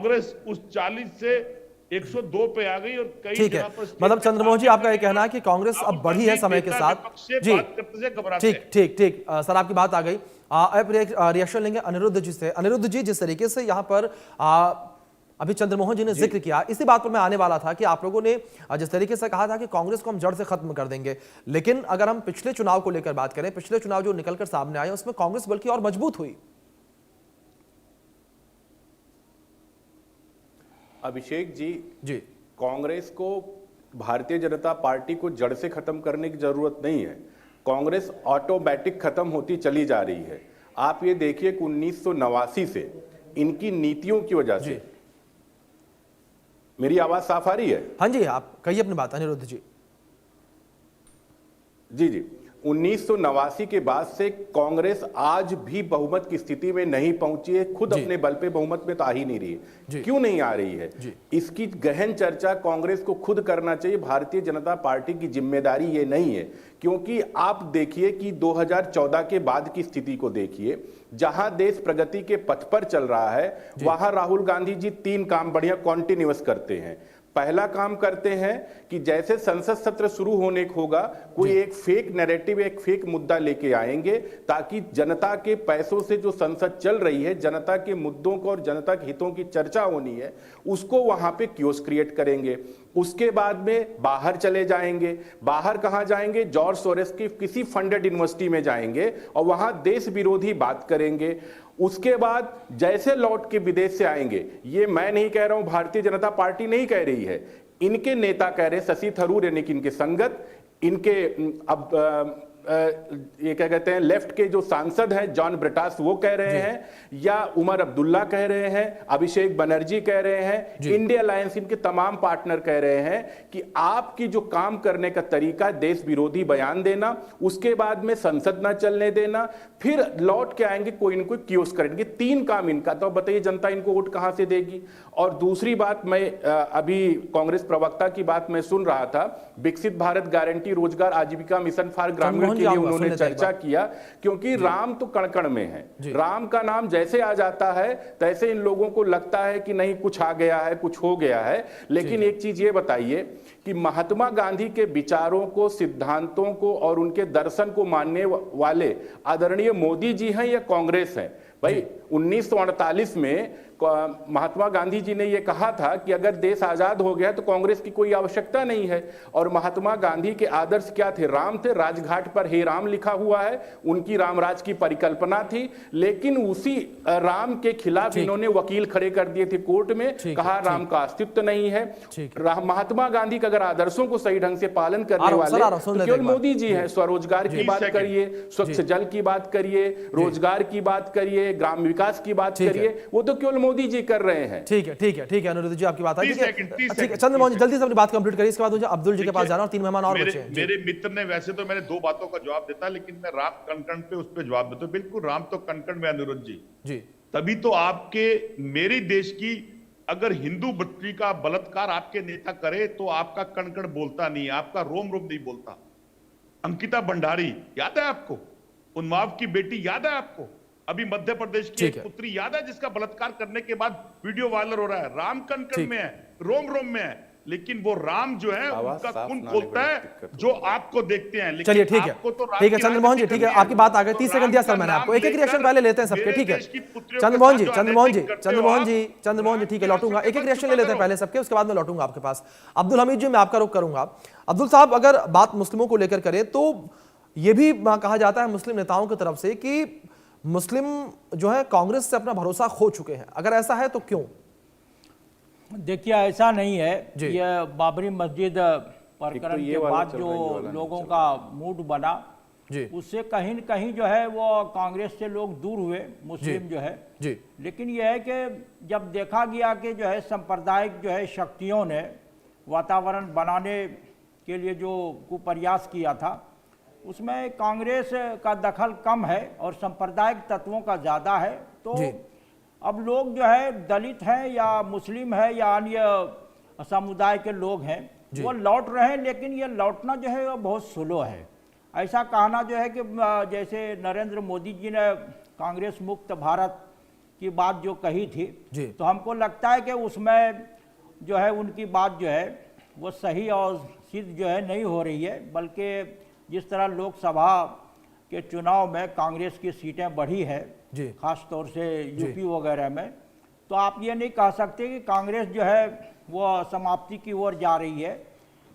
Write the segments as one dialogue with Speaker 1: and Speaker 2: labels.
Speaker 1: कांग्रेस उस 40 से 102 पे आ गई और कई
Speaker 2: ठीक है,
Speaker 1: जगह पर
Speaker 2: मतलब चंद्रमोहन जी आपका ये कहना है कि कांग्रेस अब बढ़ी है समय के साथ। जी
Speaker 1: बात करते से घबराते
Speaker 2: ठीक
Speaker 1: हैं।
Speaker 2: ठीक ठीक, सर आपकी बात आ गई। अब रिएक्शन लेंगे अनिरुद्ध जी से। अनिरुद्ध जी, जिस तरीके से यहाँ पर अभी चंद्रमोहन जी ने जिक्र किया, इसी बात पर मैं आने वाला था कि आप लोगों ने जिस तरीके से कहा था कि कांग्रेस को हम जड़ से खत्म कर देंगे, लेकिन अगर हम पिछले चुनाव को लेकर बात करें, पिछले चुनाव जो निकलकर सामने आए उसमें कांग्रेस बल्कि और मजबूत हुई।
Speaker 3: अभिषेक जी,
Speaker 2: जी
Speaker 3: कांग्रेस को, भारतीय जनता पार्टी को जड़ से खत्म करने की जरूरत नहीं है। कांग्रेस ऑटोमेटिक खत्म होती चली जा रही है। आप ये देखिए कि 1989 से इनकी नीतियों की वजह से। मेरी आवाज साफ आ रही है?
Speaker 2: हाँ जी, आप कहिए अपनी बात अनिरुद्ध जी।
Speaker 3: जी जी, 1989 के बाद से कांग्रेस आज भी बहुमत की स्थिति में नहीं पहुंची है। खुद अपने बल पे बहुमत में तो आ ही नहीं रही है। क्यों नहीं आ रही है, इसकी गहन चर्चा कांग्रेस को खुद करना चाहिए। भारतीय जनता पार्टी की जिम्मेदारी ये नहीं है, क्योंकि आप देखिए कि 2014 के बाद की स्थिति को देखिए। जहां देश प्रगति के पथ पर चल रहा है, वहां राहुल गांधी जी 3 काम बढ़िया कॉन्टिन्यूअस करते हैं। पहला काम करते हैं कि जैसे संसद सत्र शुरू होने को होगा, कोई एक फेक नैरेटिव, एक फेक मुद्दा लेके आएंगे, ताकि जनता के पैसों से जो संसद चल रही है, जनता के मुद्दों को और जनता के हितों की चर्चा होनी है, उसको वहां पे क्योस क्रिएट करेंगे। उसके बाद में बाहर चले जाएंगे। बाहर कहां जाएंगे? जॉर्ज सोरेस की किसी फंडेड यूनिवर्सिटी में जाएंगे और वहां देश विरोधी बात करेंगे। उसके बाद जैसे लौट के विदेश से आएंगे, ये मैं नहीं कह रहा हूं, भारतीय जनता पार्टी नहीं कह रही है, इनके नेता कह रहे हैं, शशि थरूर यानी कि इनके संगत, इनके अब ये क्या कहते हैं, लेफ्ट के जो सांसद हैं जॉन ब्रिटास, वो कह रहे हैं, या उमर अब्दुल्ला कह रहे हैं, अभिषेक बनर्जी कह रहे हैं, इंडिया अलायंस, इनके तमाम पार्टनर कह रहे हैं कि आपकी जो काम करने का तरीका, देश विरोधी बयान देना, उसके बाद में संसद ना चलने देना, फिर लौट के आएंगे कोई न कोई कियोस्क करेंगे। 3 काम इनका। तो बताइए जनता इनको वोट कहां से देगी? और दूसरी बात, मैं अभी कांग्रेस प्रवक्ता की बात मैं सुन रहा था, विकसित भारत गारंटी रोजगार आजीविका मिशन फॉर ग्रामीण के लिए उन्होंने चर्चा किया, क्योंकि राम तो कण कण में है। राम का नाम जैसे आ जाता है तैसे इन लोगों को लगता है कि नहीं कुछ आ गया है, कुछ हो गया है। लेकिन एक चीज ये बताइए कि महात्मा गांधी के विचारों को, सिद्धांतों को और उनके दर्शन को मानने वाले आदरणीय मोदी जी हैं या कांग्रेस है? भाई 1948 में महात्मा गांधी जी ने यह कहा था कि अगर देश आजाद हो गया तो कांग्रेस की कोई आवश्यकता नहीं है। और महात्मा गांधी के आदर्श क्या थे? राम थे। राजघाट पर हे राम लिखा हुआ है, उनकी रामराज की परिकल्पना थी। लेकिन उसी राम के खिलाफ इन्होंने वकील खड़े कर दिए थे कोर्ट में, कहा राम का अस्तित्व नहीं है। महात्मा गांधी का अगर आदर्शों को सही ढंग से पालन करने वाले तो केवल मोदी जी हैं। स्वरोजगार की बात करिए, स्वच्छ जल की बात करिए, रोजगार की बात करिए, ग्राम विकास की बात करिए, वो तो केवल मोदी जी कर रहे हैं।
Speaker 2: ठीक है ठीक है ठीक है अनिरुद्ध जी, आपकी बात है। ठीक है चंद्रमोहन जी, जल्दी से अपनी बात कंप्लीट करिए, इसके बाद मुझे अब्दुल जी के पास जाना और 3 मेहमान और बचे हैं।
Speaker 1: मेरे मित्र ने, वैसे तो मैंने 2 बातों का जवाब देता, लेकिन मैं राम कण-कण पे उस पे जवाब देता हूं। बिल्कुल राम तो कण-कण में अनिरुद्ध जी। तभी तो आपके, मेरे देश की अगर हिंदू बच्ची का बलात्कार आपके नेता करे तो आपका कण-कण बोलता नहीं, आपका रोम रोम नहीं बोलता। अंकिता भंडारी याद है आपको? उन्माव की बेटी याद है आपको? अभी मध्य प्रदेश की एक पुत्री याद है जिसका बलात्कार करने के बाद वीडियो वायरल हो रहा है? राम कण-कण में है, रोम रोम में है, लेकिन वो राम जो है उनका खून खोलता है जो आपको देखते हैं।
Speaker 2: चलिए ठीक है, ठीक है चंद्रमोहन जी, ठीक है आपकी बात आ गई। 30 सेकंड दिया सर मैंने आपको। एक रिएक्शन पहले लेते हैं सबके, ठीक है चंद्रमोहन जी, ठीक है लौटूंगा, एक रिएक्शन ले लेते हैं पहले सबके, उसके बाद मैं लौटूंगा आपके पास। अब्दुल हमीद जी, मैं आपका रुख करूंगा। अब्दुल साहब, अगर बात मुस्लिमों को लेकर करें तो यह भी कहा जाता है मुस्लिम नेताओं की तरफ से कि मुस्लिम जो है कांग्रेस से अपना भरोसा खो चुके हैं। अगर ऐसा है तो क्यों?
Speaker 4: देखिए ऐसा नहीं है। ये बाबरी मस्जिद प्रकरण के बाद जो लोगों का मूड बना, उससे कहीं न कहीं जो है वो कांग्रेस से लोग दूर हुए, मुस्लिम जो है। लेकिन यह है कि जब देखा गया कि जो है सांप्रदायिक जो है शक्तियों ने वातावरण बनाने के लिए जो कुप्रयास किया था, उसमें कांग्रेस का दखल कम है और सांप्रदायिक तत्वों का ज़्यादा है। तो अब लोग जो है दलित हैं या मुस्लिम है या अन्य समुदाय के लोग हैं, वो लौट रहे हैं, लेकिन ये लौटना जो है वो बहुत स्लो है। ऐसा कहना जो है कि जैसे नरेंद्र मोदी जी ने कांग्रेस मुक्त भारत की बात जो कही थी, तो हमको लगता है कि उसमें जो है उनकी बात जो है वो सही और सिद्ध जो है नहीं हो रही है, बल्कि जिस तरह लोकसभा के चुनाव में कांग्रेस की सीटें बढ़ी है, खास तौर से यूपी वगैरह में, तो आप ये नहीं कह सकते कि कांग्रेस जो है वो समाप्ति की ओर जा रही है।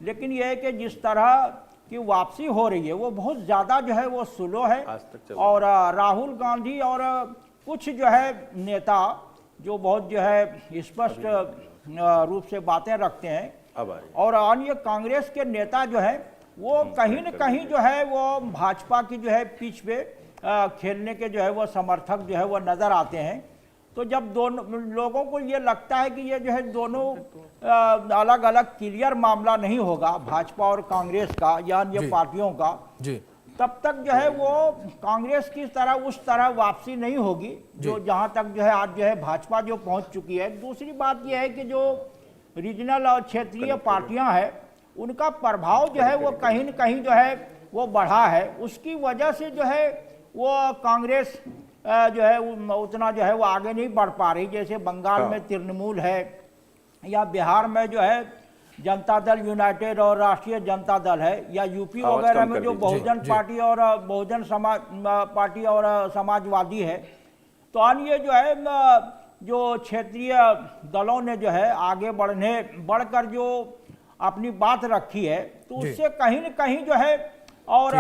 Speaker 4: लेकिन यह है कि जिस तरह की वापसी हो रही है वो बहुत ज़्यादा जो है वो स्लो है। और राहुल गांधी और कुछ जो है नेता जो बहुत जो है स्पष्ट रूप से बातें रखते हैं, और अन्य कांग्रेस के नेता जो है वो कहीं न कहीं जो है वो भाजपा की जो है पिच पे खेलने के जो है वो समर्थक जो है वो नज़र आते हैं। तो जब दोनों लोगों को ये लगता है कि ये जो है दोनों अलग अलग क्लियर मामला नहीं होगा भाजपा और कांग्रेस का या अन्य पार्टियों का, तब तक जो है वो कांग्रेस की तरह उस तरह वापसी नहीं होगी जो जहां तक जो है आज जो है भाजपा जो पहुंच चुकी है। दूसरी बात यह है कि जो रीजनल और क्षेत्रीय पार्टियां हैं उनका प्रभाव जो है वो कहीं न कहीं जो है वो बढ़ा है, उसकी वजह से जो है वो कांग्रेस जो है उतना जो है वो आगे नहीं बढ़ पा रही। जैसे बंगाल में तृणमूल है या बिहार में जो है जनता दल यूनाइटेड और राष्ट्रीय जनता दल है, या यूपी वगैरह में जो बहुजन पार्टी और बहुजन समाज पार्टी और समाजवादी है। तो अन्य जो है जो क्षेत्रीय दलों ने जो है आगे बढ़कर जो अपनी बात रखी है, तो उससे कहीं न कहीं जो है और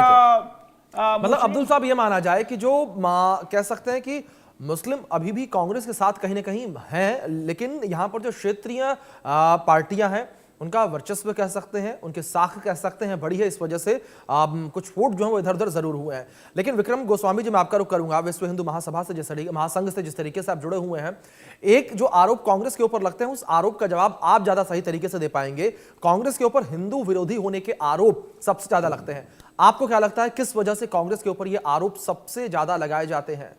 Speaker 2: मतलब अब्दुल साहब ये माना जाए कि जो कह सकते हैं कि मुस्लिम अभी भी कांग्रेस के साथ कहीं ना कहीं हैं, लेकिन यहां पर जो क्षेत्रीय पार्टियां हैं उनका वर्चस्व कह सकते हैं, उनके साख कह सकते हैं बड़ी है, इस वजह से कुछ वोट जो है वो इधर उधर जरूर हुए हैं। लेकिन विक्रम गोस्वामी जी मैं आपका रुख करूंगा, विश्व हिंदू महासभा से महासंघ से जिस तरीके से आप जुड़े हुए हैं, एक जो आरोप कांग्रेस के ऊपर लगते हैं उस आरोप का जवाब आप ज्यादा सही तरीके से दे पाएंगे। कांग्रेस के ऊपर हिंदू विरोधी होने के आरोप सबसे ज्यादा लगते हैं, आपको क्या लगता है किस वजह से कांग्रेस के ऊपर ये आरोप सबसे ज्यादा लगाए जाते हैं?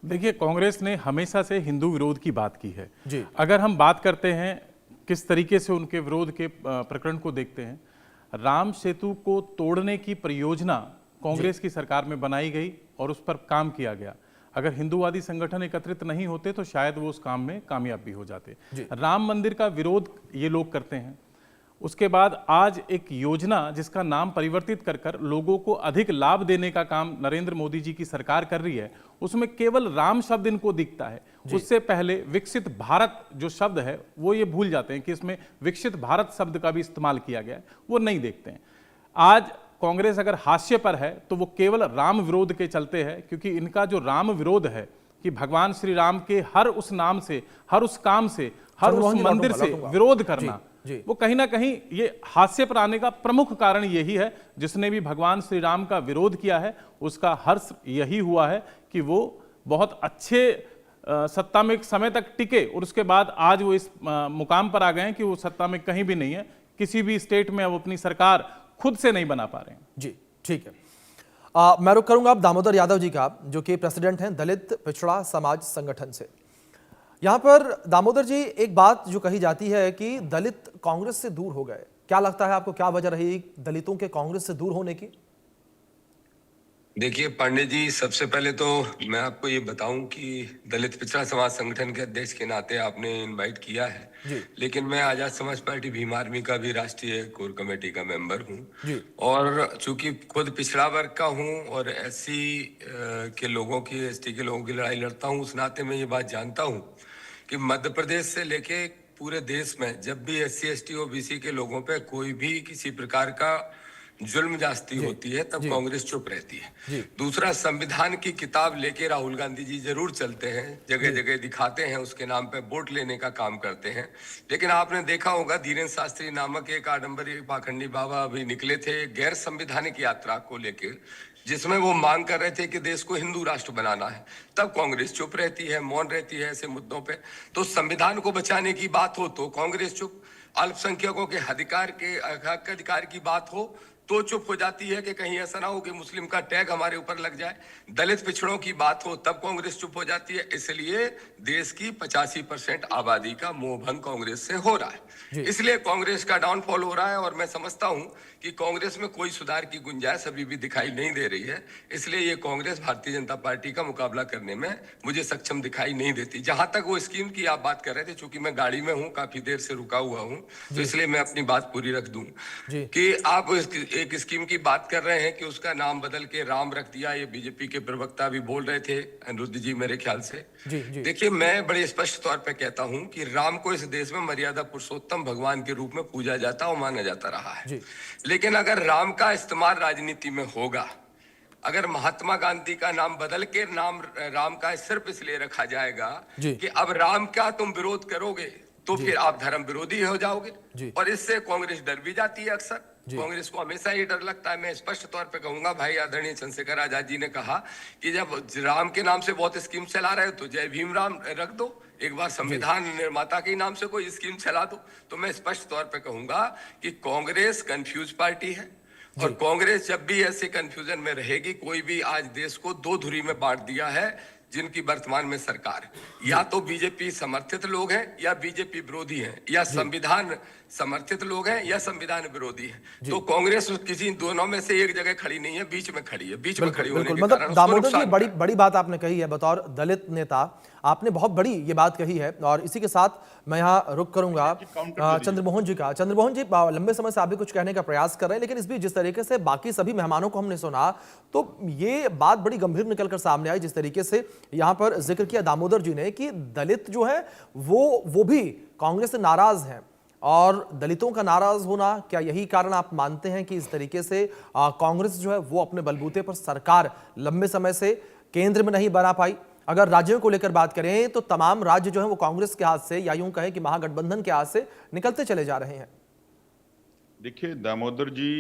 Speaker 5: देखिए, कांग्रेस ने हमेशा से हिंदू विरोध की बात की है जी। अगर हम बात करते हैं किस तरीके से उनके विरोध के प्रकरण को देखते हैं, राम सेतु को तोड़ने की परियोजना कांग्रेस की सरकार में बनाई गई और उस पर काम किया गया। अगर हिंदूवादी संगठन एकत्रित नहीं होते तो शायद वो उस काम में कामयाब भी हो जाते। राम मंदिर का विरोध ये लोग करते हैं। उसके बाद आज एक योजना जिसका नाम परिवर्तित कर लोगों को अधिक लाभ देने का काम नरेंद्र मोदी जी की सरकार कर रही है, उसमें केवल राम शब्द इनको दिखता है। उससे पहले विकसित भारत जो शब्द है वो ये भूल जाते हैं कि इसमें विकसित भारत शब्द का भी इस्तेमाल किया गया है, वो नहीं देखते हैं। आज कांग्रेस अगर हास्य पर है तो वो केवल राम विरोध के चलते हैं, क्योंकि इनका जो राम विरोध है कि भगवान श्री राम के हर उस नाम से, हर उस काम से, हर उस मंदिर से विरोध करना, वो कहीं ना कहीं ये हास्य पर आने का प्रमुख कारण यही है। जिसने भी भगवान श्री राम का विरोध किया है उसका हर्ष यही हुआ है कि वो बहुत अच्छे सत्ता में समय तक टिके और उसके बाद आज वो इस मुकाम पर आ गए हैं कि वो सत्ता में कहीं भी नहीं है, किसी भी स्टेट में वो अपनी सरकार खुद से नहीं बना पा रहे हैं।
Speaker 2: जी ठीक है। मैं रुक करूंगा अब दामोदर यादव जी का, जो कि प्रेसिडेंट हैं दलित पिछड़ा समाज संगठन से। यहां पर दामोदर जी, एक बात जो कही जाती है कि दलित कांग्रेस से दूर हो गए, क्या लगता है आपको, क्या वजह रही दलितों के कांग्रेस से दूर होने की?
Speaker 6: देखिए पांडे जी, सबसे पहले तो मैं आपको ये बताऊं कि दलित पिछड़ा समाज संगठन के अध्यक्ष के नाते आपने इनवाइट किया है, लेकिन मैं आजाद समाज पार्टी भीम आर्मी का भी राष्ट्रीय कोर कमेटी का मेंबर हूं, और चूंकि खुद पिछड़ा वर्ग का हूं और एससी के लोगों की, एसटी के लोगों की लड़ाई लड़ता हूं, उस नाते मैं ये बात जानता हूं कि मध्य प्रदेश से लेके पूरे देश में जब भी एससी एसटी ओबीसी के लोगों पे कोई भी किसी प्रकार का जुल्म जास्ती होती है तब कांग्रेस चुप रहती है। दूसरा, संविधान की किताब लेके राहुल गांधी जी जरूर चलते हैं, जगह जगह दिखाते हैं, उसके नाम पे वोट लेने का काम करते हैं। लेकिन आपने देखा होगा धीरेन्द्र शास्त्री नामक एक आडंबरी पाखंडी बाबा अभी निकले थे गैर संवैधानिक यात्रा को लेकर, जिसमें वो मांग कर रहे थे कि देश को हिंदू राष्ट्र बनाना है। तब कांग्रेस चुप रहती है, मौन रहती है ऐसे मुद्दों पे। तो संविधान को बचाने की बात हो तो कांग्रेस चुप, अल्पसंख्यकों के अधिकार की बात हो तो चुप हो जाती है कि कहीं ऐसा ना हो कि मुस्लिम का टैग हमारे ऊपर लग जाए। दलित पिछड़ों की बात हो तब कांग्रेस चुप हो जाती है। इसलिए देश की 85% आबादी का मोहभंग कांग्रेस से हो रहा है, इसलिए कांग्रेस का डाउनफॉल हो रहा है। और मैं समझता हूं कि कांग्रेस में कोई सुधार की गुंजाइश अभी भी दिखाई नहीं दे रही है, इसलिए ये कांग्रेस भारतीय जनता पार्टी का मुकाबला करने में मुझे सक्षम दिखाई नहीं देती। जहां तक वो स्कीम की आप बात कर रहे थे, चूंकि मैं गाड़ी में हूं, काफी देर से रुका हुआ हूं, तो इसलिए मैं अपनी बात पूरी रख दूं कि आप एक स्कीम की बात कर रहे हैं कि उसका नाम बदल के राम रख दिया। ये बीजेपी के प्रवक्ता भी बोल रहे थे, अनिरुद्ध जी, मेरे ख्याल से। देखिए, मैं बड़े स्पष्ट तौर पे कहता हूं कि राम को इस देश में मर्यादा पुरुषोत्तम भगवान के रूप में पूजा जाता और माना जाता रहा है। लेकिन अगर राम का इस्तेमाल राजनीति में होगा, अगर महात्मा गांधी का नाम बदल के नाम राम का सिर्फ इसलिए रखा जाएगा कि अब राम का तुम विरोध करोगे तो फिर आप धर्म विरोधी हो जाओगे, और इससे कांग्रेस डर भी जाती है। अक्सर कांग्रेस को हमेशा ही डर लगता है। मैं स्पष्ट तौर पे कहूंगा, भाई आदरणीय चंद्रशेखर आजाद जी ने कहा कि जब राम के नाम से बहुत स्कीम चला रहे हो तो जय भीम राम रख दो, एक बार संविधान निर्माता के नाम से कोई स्कीम चला दो। तो मैं स्पष्ट तौर पे कहूंगा कि कांग्रेस कंफ्यूज पार्टी है, और कांग्रेस जब भी ऐसे कंफ्यूजन में रहेगी, कोई भी आज देश को दो धुरी में बांट दिया है जिनकी वर्तमान में सरकार, या तो बीजेपी समर्थित लोग हैं या बीजेपी विरोधी हैं, या संविधान समर्थित लोग हैं या संविधान विरोधी हैं। तो कांग्रेस किसी दोनों में से एक जगह खड़ी नहीं है, बीच में खड़ी है। बीच में खड़ी होने के कारण उसको
Speaker 2: दामोदर जी,
Speaker 6: नुकसान
Speaker 2: बड़ी बात आपने कही है बतौर दलित नेता, आपने बहुत बड़ी ये बात कही है। और इसी के साथ मैं यहाँ रुक करूंगा चंद्रमोहन जी का। चंद्रमोहन जी, लंबे समय से आप भी कुछ कहने का प्रयास कर रहे हैं, लेकिन इस बीच जिस तरीके से बाकी सभी मेहमानों को हमने सुना, तो ये बात बड़ी गंभीर निकलकर सामने आई, जिस तरीके से यहाँ पर जिक्र किया दामोदर जी ने कि दलित जो है वो भी कांग्रेस से नाराज हैं। और दलितों का नाराज होना, क्या यही कारण आप मानते हैं कि इस तरीके से कांग्रेस जो है वो अपने बलबूते पर सरकार लंबे समय से केंद्र में नहीं बना पाई? अगर राज्यों को लेकर बात करें तो तमाम राज्य जो है वो कांग्रेस के हाथ से, या यूं कहें कि महागठबंधन के हाथ से निकलते चले जा रहे हैं।
Speaker 1: देखिए, दामोदर जी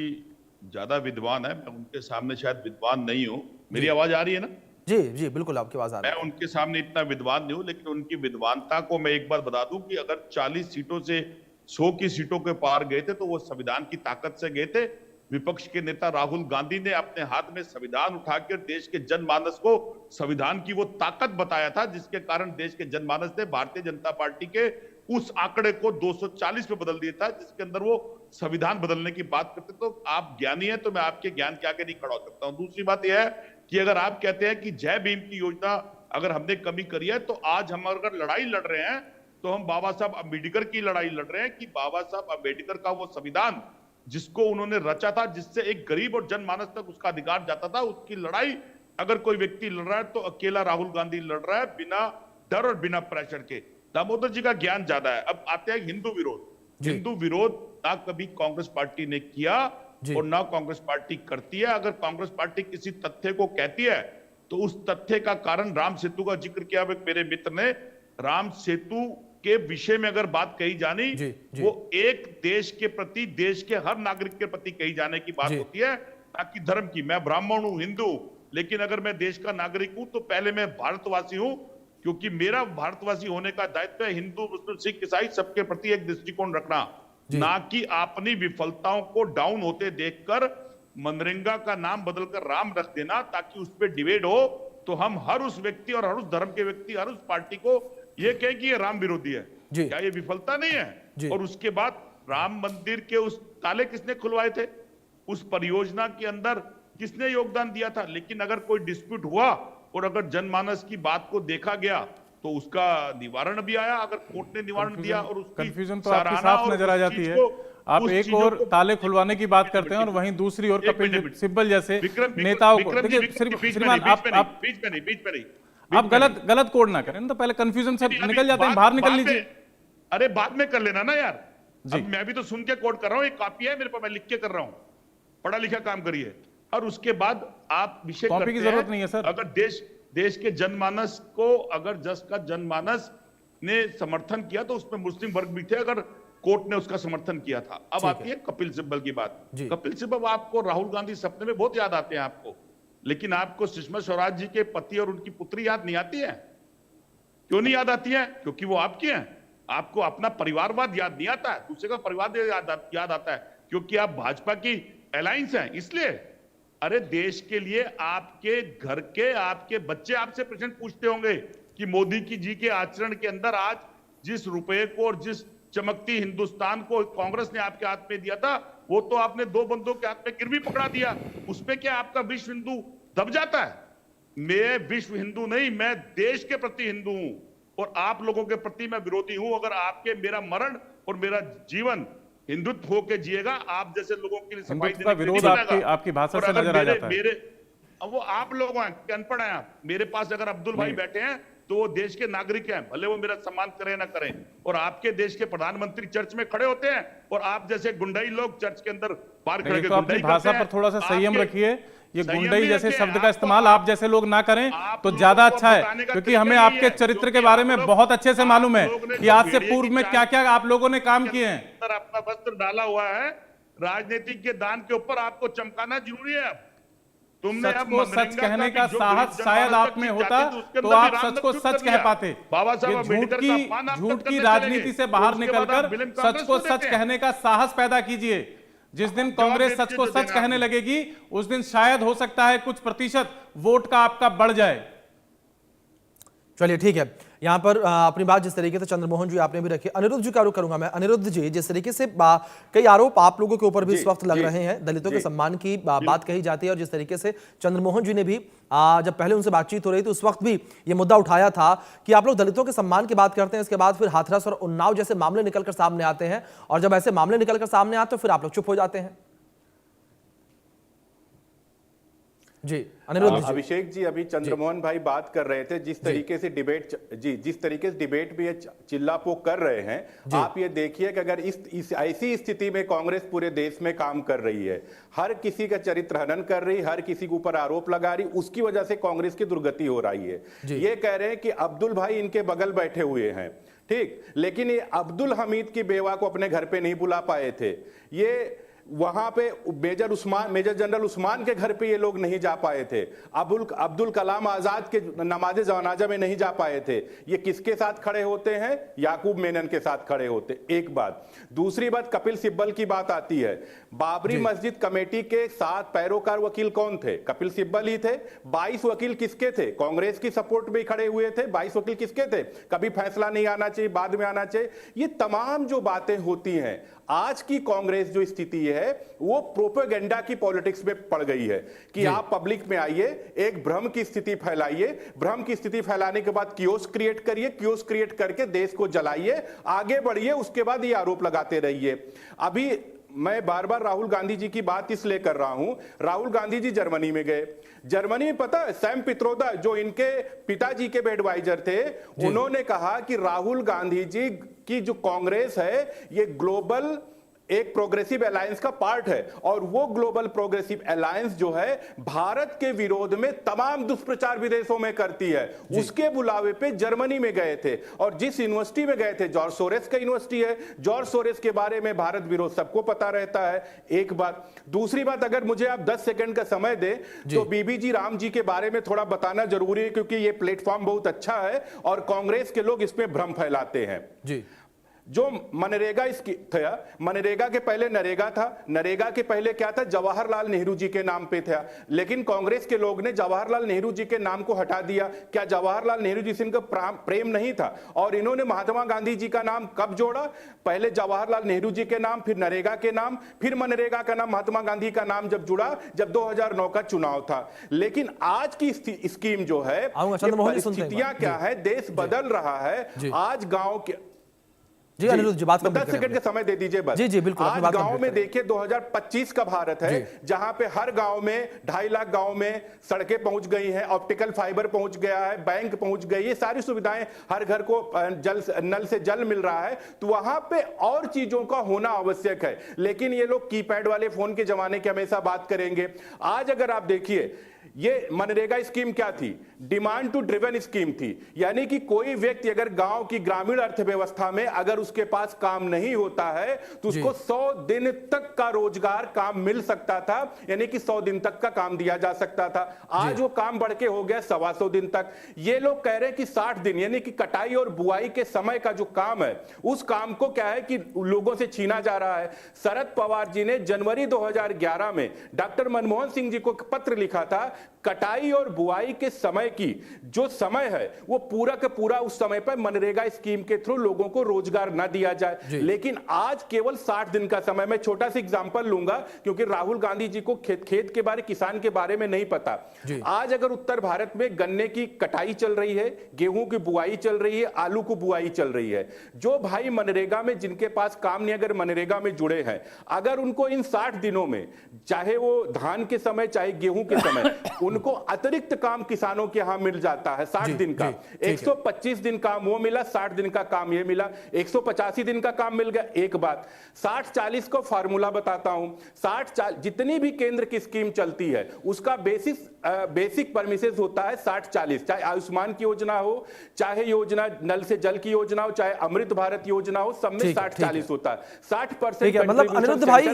Speaker 1: ज्यादा विद्वान है, मैं उनके सामने शायद विद्वान नहीं हूं। मेरी आवाज आ रही है ना?
Speaker 2: जी बिल्कुल, आपकी आवाज आ रही है।
Speaker 1: मैं उनके सामने इतना विद्वान नहीं हूं, लेकिन उनकी विद्वानता को मैं एक बार बता दूं कि अगर 40 सीटों से 100 की सीटों के पार गए थे तो वो संविधान की ताकत से गए थे। विपक्ष के नेता राहुल गांधी ने अपने हाथ में संविधान उठाकर देश के जनमानस को संविधान की वो ताकत बताया था, जिसके कारण देश के जनमानस ने भारतीय जनता पार्टी के उस आंकड़े को 240 पे बदल दिया था, जिसके अंदर वो संविधान बदलने की बात करते। तो आप ज्ञानी हैं, तो मैं आपके ज्ञान के आगे नहीं खड़ा हो सकता हूं। दूसरी बात यह है कि अगर आप कहते हैं कि जय भीम की योजना अगर हमने कमी करी है, तो आज हम अगर लड़ाई लड़ रहे हैं तो हम बाबा साहब अम्बेडकर की लड़ाई लड़ रहे हैं कि बाबा साहब अम्बेडकर का वो संविधान जिसको उन्होंने रचा था, जिससे एक गरीब और जनमानस तक उसका अधिकार जाता था, उसकी लड़ाई अगर कोई व्यक्ति लड़ रहा है तो अकेला राहुल गांधी लड़ रहा है, बिना डर और बिना प्रेशर के। दामोदर जी का ज्ञान ज्यादा है। अब आते हैं हिंदू विरोध। हिंदू विरोध ना कभी कांग्रेस पार्टी ने किया और ना कांग्रेस पार्टी करती है। अगर कांग्रेस पार्टी किसी तथ्य को कहती है तो उस तथ्य का कारण राम सेतु का जिक्र किया मेरे मित्र ने। राम सेतु के विषय में अगर बात कही जानी, वो एक देश के प्रति, देश के हर नागरिक के प्रति कही जाने की बात होती है, ताकि धर्म की। मैं ब्राह्मण हूं, हिंदू, लेकिन अगर मैं देश का नागरिक हूं तो पहले मैं भारतवासी हूं, क्योंकि मेरा भारतवासी होने का दायित्व है हिंदू, मुस्लिम, सिख, ईसाई सबके प्रति एक दृष्टिकोण रखना, ना कि अपनी विफलताओं को डाउन होते देखकर मनरेगा का नाम बदलकर राम रख देना, ताकि उस पर डिबेट हो तो हम हर उस व्यक्ति और हर उस धर्म के व्यक्ति, हर उस पार्टी को ये कहे कि ये राम विरोधी है। क्या ये विफलता नहीं है? और उसके बाद राम मंदिर के उस ताले किसने खुलवाए थे? उस परियोजना के अंदर किसने योगदान दिया था? लेकिन अगर कोई डिस्प्यूट हुआ और अगर जनमानस की बात को देखा गया तो उसका निवारण भी आया। अगर कोर्ट ने निवारण दिया और उसकी
Speaker 5: कंफ्यूजन तो आपकी साफ नजर आ जाती है। आप एक और ताले खुलवाने की बात करते हैं और वहीं दूसरी ओर कपिल सिब्बल जैसे नेताओं को, देखिए श्रीमान आप गलत कोड ना करें, तो पहले कंफ्यूजन से निकल जाते हैं, बाहर निकल लीजिए।
Speaker 1: अरे बाद में कर लेना ना यार, अब मैं भी तो सुन के कोड कर रहा हूं, एक कॉपी है मेरे पास, मैं लिख के कर रहा हूं, पढ़ा लिखा काम करिए। और उसके बाद आप विषय
Speaker 5: कॉपी की जरूरत नहीं है सर।
Speaker 1: अगर देश के जनमानस को, अगर जस का जनमानस ने समर्थन किया तो उसमें मुस्लिम वर्ग भी थे, अगर कोर्ट ने उसका समर्थन किया था। अब आती है कपिल सिब्बल की बात। कपिल सिब्बल आपको राहुल गांधी सपने में बहुत याद आते हैं आपको, लेकिन आपको सुषमा स्वराज जी के पति और उनकी पुत्री याद नहीं आती है। क्यों नहीं याद आती है? क्योंकि वो आपकी हैं। आपको अपना परिवारवाद याद नहीं आता है, दूसरे का परिवार याद आता है, क्योंकि आप भाजपा की अलायंस हैं, इसलिए अरे देश के लिए आपके घर के आपके बच्चे आपसे प्रश्न पूछते होंगे कि मोदी जी के आचरण के अंदर आज जिस रुपए को और जिस चमकती हिंदुस्तान को कांग्रेस ने आपके हाथ में दिया था, वो तो आपने 2 बंदों के हाथ में गिरवी पकड़ा दिया। उस पे क्या आपका विश्व हिंदू दब जाता है? मैं विश्व हिंदू नहीं, मैं देश के प्रति हिंदू हूं और आप लोगों के प्रति मैं विरोधी हूं। अगर आपके मेरा मरण और मेरा जीवन हिंदुत्व होके जिएगा, आप जैसे लोगों के लिए सफाई
Speaker 5: का विरोध आपकी भाषा से नजर आ जाता है।
Speaker 1: वो आप लोग हैं, अनपढ़ हैं आप। मेरे पास अगर अब्दुल भाई बैठे हैं तो वो देश के नागरिक हैं, भले वो मेरा सम्मान करें ना करें। और आपके देश के प्रधानमंत्री चर्च में खड़े होते हैं और आप जैसे गुंडाई लोग चर्च के अंदर बाहर खड़े
Speaker 5: तो अपनी भाषा पर थोड़ा सा संयम रखिए। ये गुंडाई जैसे शब्द का इस्तेमाल आप जैसे लोग ना करें तो ज्यादा अच्छा है, क्योंकि हमें आपके चरित्र के बारे में बहुत अच्छे से मालूम है कि आज से पूर्व में क्या क्या आप लोगों ने काम किए हैं।
Speaker 1: अपना वस्त्र डाला हुआ है, राजनीतिक के दान के ऊपर आपको चमकाना जरूरी है।
Speaker 5: सच को सच कहने का साहस शायद आप में होता तो आप सच को सच कह पाते। झूठ की राजनीति से बाहर निकलकर सच को सच कहने का साहस पैदा कीजिए। जिस दिन कांग्रेस सच को सच कहने लगेगी उस दिन शायद हो सकता है कुछ प्रतिशत वोट का आपका बढ़ जाए।
Speaker 2: चलिए ठीक है, यहाँ पर अपनी बात जिस तरीके से चंद्रमोहन जी आपने भी रखी, अनिरुद्ध जी का आरोप करूंगा मैं। अनिरुद्ध जी, जिस तरीके से कई आरोप आप लोगों के ऊपर भी इस वक्त लग रहे हैं, दलितों के सम्मान की बात कही जाती है, और जिस तरीके से चंद्रमोहन जी ने भी जब पहले उनसे बातचीत हो रही थी उस वक्त भी ये मुद्दा उठाया था कि आप लोग दलितों के सम्मान की बात करते हैं, इसके बाद फिर हाथरस और उन्नाव जैसे मामले निकलकर सामने आते हैं, और जब ऐसे मामले निकलकर सामने आते हैं फिर आप लोग चुप हो जाते हैं। जी अनिरुद्ध जी।
Speaker 3: अभिषेक जी, अभी चंद्रमोहन भाई बात कर रहे थे जिस तरीके से डिबेट भी ये चिल्लापो कर रहे हैं, आप ये देखिए कि अगर इस ऐसी स्थिति में कांग्रेस पूरे देश में काम कर रही है, हर किसी का चरित्र हनन कर रही, हर किसी के ऊपर आरोप लगा रही, उसकी वजह से कांग्रेस की दुर्गति हो रही है। ये कह रहे हैं कि अब्दुल भाई इनके बगल बैठे हुए हैं, ठीक, लेकिन ये अब्दुल हमीद की बेवा को अपने घर पे नहीं बुला पाए थे। ये वहां पे मेजर जनरल उस्मान के घर पे ये लोग नहीं जा पाए थे। अब्दुल कलाम आजाद के नमाज़े जनाजा में नहीं जा पाए थे। ये किसके साथ खड़े होते हैं? याकूब मेनन के साथ खड़े होते। एक बात। दूसरी बात, कपिल सिब्बल की बात आती है। बाबरी मस्जिद कमेटी के 7 पैरोकार वकील कौन थे? कपिल सिब्बल ही थे। 22 वकील किसके थे? कांग्रेस की सपोर्ट में खड़े हुए थे। 22 वकील किसके थे? कभी फैसला नहीं आना चाहिए, बाद में आना चाहिए। ये तमाम जो बातें होती हैं, आज की कांग्रेस जो स्थिति है वो प्रोपेगेंडा की पॉलिटिक्स में पड़ गई है कि आप पब्लिक में आइए, एक भ्रम की स्थिति फैलाइए, भ्रम की स्थिति फैलाने के बाद कियोस क्रिएट करिए, कियोस क्रिएट करके देश को जलाइए, आगे बढ़िए, उसके बाद ये आरोप लगाते रहिए। अभी मैं बार बार राहुल गांधी जी की बात इसलिए कर रहा हूं, राहुल गांधी जी जर्मनी में गए। जर्मनी में पता है, सैम पित्रोदा जो इनके पिताजी के एडवाइजर थे, उन्होंने कहा कि राहुल गांधी जी की जो कांग्रेस है ये ग्लोबल एक प्रोग्रेसिव अलायंस का पार्ट है, और वो ग्लोबल प्रोग्रेसिव अलायंस जो है भारत के विरोध में तमाम दुष्प्रचार विदेशों में करती है। उसके बुलावे पे जर्मनी में गए थे, और जिस यूनिवर्सिटी में गए थे, जॉर्ज सोरेस का यूनिवर्सिटी है, जॉर्ज सोरेस के बारे में भारत विरोध सबको पता रहता है। एक बात। दूसरी बात, अगर मुझे आप 10 सेकंड का समय दें तो बीबी जी राम जी के बारे में थोड़ा बताना जरूरी है, क्योंकि ये प्लेटफॉर्म बहुत अच्छा है और कांग्रेस के लोग इसमें भ्रम फैलाते हैं। जी, जो मनरेगा मनरेगा के पहले नरेगा था, नरेगा के पहले क्या था? जवाहरलाल नेहरू जी के नाम पे था, लेकिन कांग्रेस के लोग ने जवाहरलाल नेहरू जी के नाम को हटा दिया। क्या जवाहरलाल नेहरू जी से इनका प्रेम नहीं था? और इन्होंने महात्मा गांधी जी का नाम कब जोड़ा? पहले जवाहरलाल नेहरू जी के नाम, फिर नरेगा के नाम, फिर मनरेगा का नाम, महात्मा गांधी का नाम जब जुड़ा, जब 2009 का चुनाव था। लेकिन आज की स्कीम जो है, परिस्थितियां क्या है, देश बदल रहा है। आज गांव के
Speaker 2: जी अनिरुद्ध जी, बात
Speaker 3: 10 सेकंड का समय दे दीजिए बस।
Speaker 2: जी बिल्कुल।
Speaker 3: आज गांव में देखिए 2025 का भारत है, जहां पे हर गांव में 2.5 लाख गांव में सड़कें पहुंच गई हैं, ऑप्टिकल फाइबर पहुंच गया है, बैंक पहुंच गई, ये सारी सुविधाएं, हर घर को नल से जल मिल रहा है। तो वहां पे और चीजों का होना आवश्यक है, लेकिन ये लोग कीपैड वाले फोन के जमाने की हमेशा बात करेंगे। आज अगर आप देखिए ये मनरेगा स्कीम क्या थी? डिमांड टू ड्रिवन स्कीम थी, यानी कि कोई व्यक्ति अगर गांव की ग्रामीण अर्थव्यवस्था में अगर उसके पास काम नहीं होता है तो उसको 100 दिन तक का रोजगार काम मिल सकता था, यानी कि 100 दिन तक का काम दिया जा सकता था। आज वो काम बढ़ के हो गया 125 दिन तक। ये लोग कह रहे हैं कि 60 दिन, यानी कि कटाई और बुआई के समय का जो काम है उस काम को क्या है कि लोगों से छीना जा रहा है। शरद पवार जी ने जनवरी 2011 में डॉक्टर मनमोहन सिंह जी को पत्र लिखा था, कटाई और बुआई के समय की जो समय है वो पूरा का पूरा उस समय पर मनरेगा स्कीम के थ्रू लोगों को रोजगार ना दिया जाए, लेकिन आज केवल 60 दिन का समय। मैं छोटा सा एग्जांपल लूंगा क्योंकि राहुल गांधी जी को खेत के बारे, किसान के बारे में नहीं पता। आज अगर उत्तर भारत में गन्ने की कटाई चल रही है, गेहूं की बुआई चल रही है, आलू की बुआई चल रही है, जो भाई मनरेगा में जिनके पास काम नहीं, अगर मनरेगा में जुड़े हैं, अगर उनको इन 60 दिनों में, चाहे वो धान के समय चाहे गेहूं के समय, उनको अतिरिक्त काम किसानों के यहां मिल जाता है 60 दिन का। 125 दिन काम वो मिला, 60 दिन का काम ये मिला, 185 दिन का काम मिल गया। एक बात 60-40 को फार्मूला बताता हूं। 60-40 जितनी भी केंद्र की स्कीम चलती है उसका बेसिक परमिसेस होता है 60-40, चाहे आयुष्मान की योजना हो, चाहे योजना नल से जल की योजना हो, चाहे अमृत भारत योजना हो, सब में 60-40 होता है। 60%।
Speaker 2: मतलब अनिरुद्ध भाई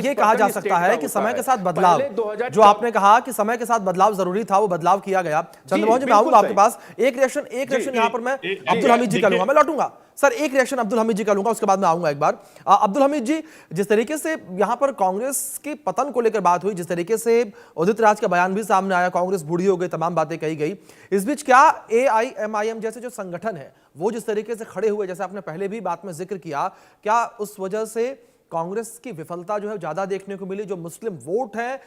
Speaker 2: ये कहा जा सकता है कि समय के साथ बदलाव, जो आपने कहा कि समय के साथ बदलाव जरूरी था, वो बदलाव किया गया। चंद्रमोहन जी, मैं आऊंगा आपके पास। एक रिएक्शन यहां पर मैं अब्दुल हमीद जी का लूंगा, मैं लौटूंगा सर। एक रिएक्शन अब्दुल हमीद जी का लूंगा, उसके बाद मैं आऊंगा एक बार। अब्दुल हमीद जी, जिस तरीके से यहां पर कांग्रेस के पतन को लेकर बात हुई, जिस तरीके से उदित राज का बयान भी सामने आया, कांग्रेस बूढ़ी हो गई, तमाम बातें कही गई, इस बीच क्या AIMIM जैसे जो संगठन है वो जिस तरीके से खड़े हुए, जैसे आपने पहले भी बात में जिक्र किया, क्या उस वजह से कांग्रेस की विफलता जो है ज्यादा देखने को मिली? जो मुस्लिम वोट है